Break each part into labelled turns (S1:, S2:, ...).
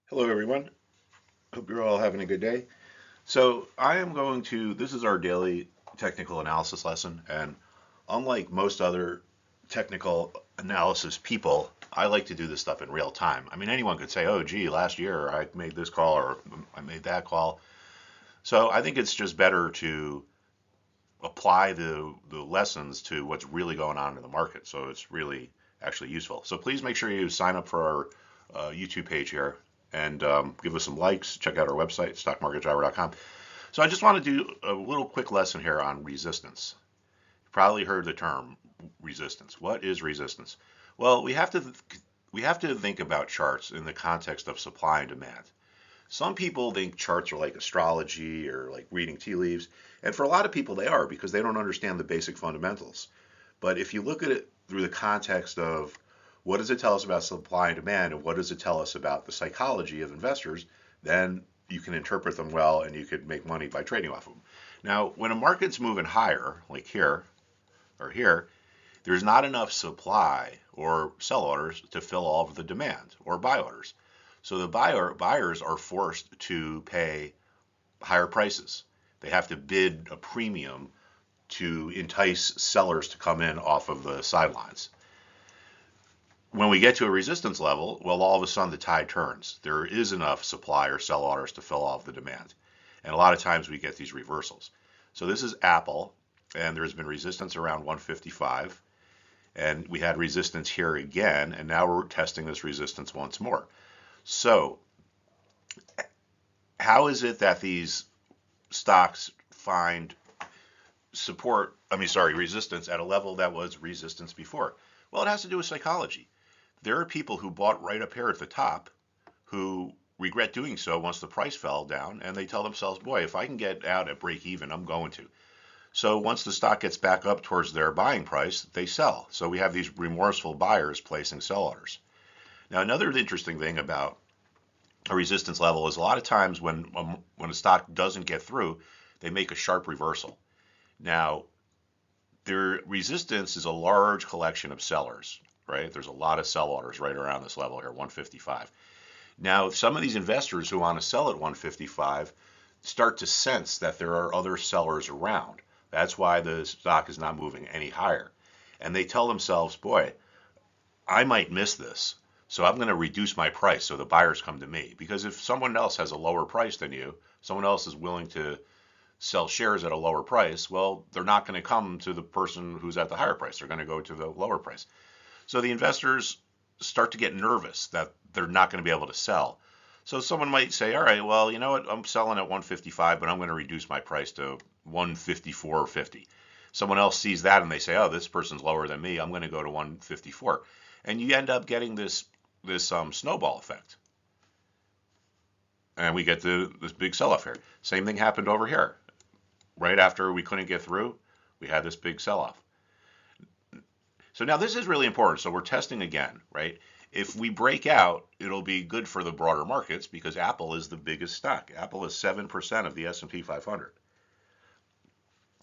S1: Hello, everyone. Hope you're all having a good day. This is our daily technical analysis lesson. And unlike most other technical analysis people, I like to do this stuff in real time. I mean, anyone could say, oh, gee, last year I made this call or I made that call. So I think it's just better to apply the lessons to what's really going on in the market. So it's really actually useful. So please make sure you sign up for our YouTube page here and give us some likes. Check out our website, stockmarketdriver.com. So I just want to do a little quick lesson here on resistance. You probably heard the term resistance. What is resistance? Well, we have to think about charts in the context of supply and demand. Some people think charts are like astrology or like reading tea leaves, and for a lot of people they are because they don't understand the basic fundamentals. But if you look at it through the context of what does it tell us about supply and demand and what does it tell us about the psychology of investors, then you can interpret them well and you could make money by trading off of them. Now, when a market's moving higher, like here or here, there's not enough supply or sell orders to fill all of the demand or buy orders. So the buyers are forced to pay higher prices. They have to bid a premium to entice sellers to come in off of the sidelines. When we get to a resistance level, well, all of a sudden the tide turns. There is enough supply or sell orders to fill all of the demand. And a lot of times we get these reversals. So this is Apple, and there's been resistance around 155, and we had resistance here again, and now we're testing this resistance once more. So how is it that these stocks find resistance at a level that was resistance before? Well, it has to do with psychology. There are people who bought right up here at the top who regret doing so once the price fell down, and they tell themselves, boy, if I can get out at break even, I'm going to. So once the stock gets back up towards their buying price, they sell. So we have these remorseful buyers placing sell orders. Now, another interesting thing about a resistance level is a lot of times when a stock doesn't get through, they make a sharp reversal. Now, their resistance is a large collection of sellers, right? There's a lot of sell orders right around this level here, 155. Now, some of these investors who want to sell at 155 start to sense that there are other sellers around. That's why the stock is not moving any higher. And they tell themselves, boy, I might miss this. So I'm going to reduce my price so the buyers come to me. Because if someone else has a lower price than you, someone else is willing to sell shares at a lower price, well, they're not going to come to the person who's at the higher price. They're going to go to the lower price. So the investors start to get nervous that they're not going to be able to sell. So someone might say, all right, well, you know what? I'm selling at 155, but I'm going to reduce my price to 154.50. Someone else sees that and they say, oh, this person's lower than me. I'm going to go to 154. And you end up getting this snowball effect. And we get this big sell-off here. Same thing happened over here. Right after we couldn't get through, we had this big sell-off. So now this is really important. So we're testing again, right? If we break out, it'll be good for the broader markets because Apple is the biggest stock. Apple is 7% of the S&P 500.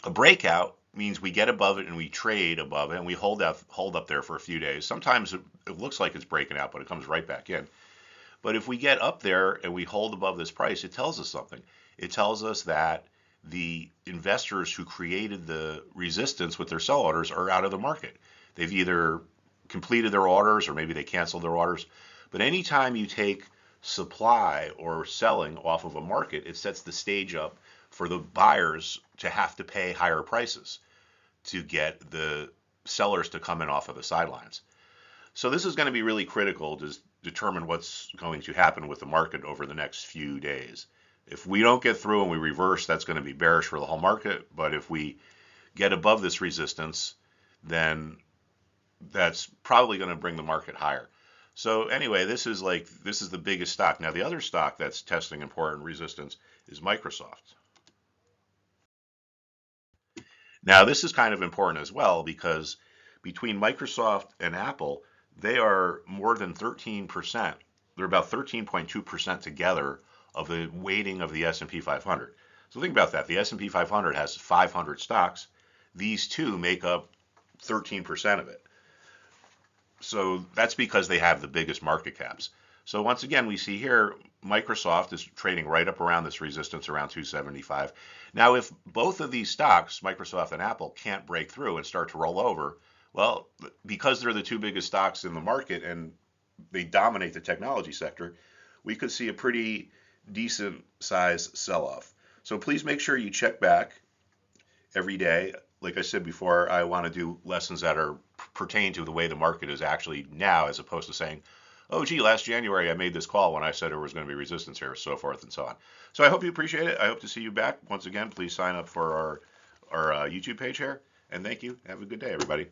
S1: A breakout means we get above it and we trade above it and we hold up there for a few days. Sometimes it looks like it's breaking out, but it comes right back in. But if we get up there and we hold above this price, it tells us something. It tells us that the investors who created the resistance with their sell orders are out of the market. They've either completed their orders or maybe they canceled their orders. But anytime you take supply or selling off of a market, it sets the stage up for the buyers to have to pay higher prices to get the sellers to come in off of the sidelines. So this is going to be really critical to determine what's going to happen with the market over the next few days. If we don't get through and we reverse, that's going to be bearish for the whole market. But if we get above this resistance, then that's probably going to bring the market higher. So anyway, this is the biggest stock. Now the other stock that's testing important resistance is Microsoft. Now this is kind of important as well because between Microsoft and Apple, they are more than 13%. They're about 13.2% together of the weighting of the S&P 500. So think about that. The S&P 500 has 500 stocks. These two make up 13% of it. So that's because they have the biggest market caps. So once again, we see here Microsoft is trading right up around this resistance around 275. Now, if both of these stocks, Microsoft and Apple, can't break through and start to roll over, well, because they're the two biggest stocks in the market and they dominate the technology sector, we could see a pretty decent size sell-off. So please make sure you check back every day. Like I said before, I want to do lessons that are pertain to the way the market is actually now, as opposed to saying, oh, gee, last January I made this call when I said there was going to be resistance here, so forth and so on. So I hope you appreciate it. I hope to see you back. Once again, please sign up for our YouTube page here. And thank you. Have a good day, everybody.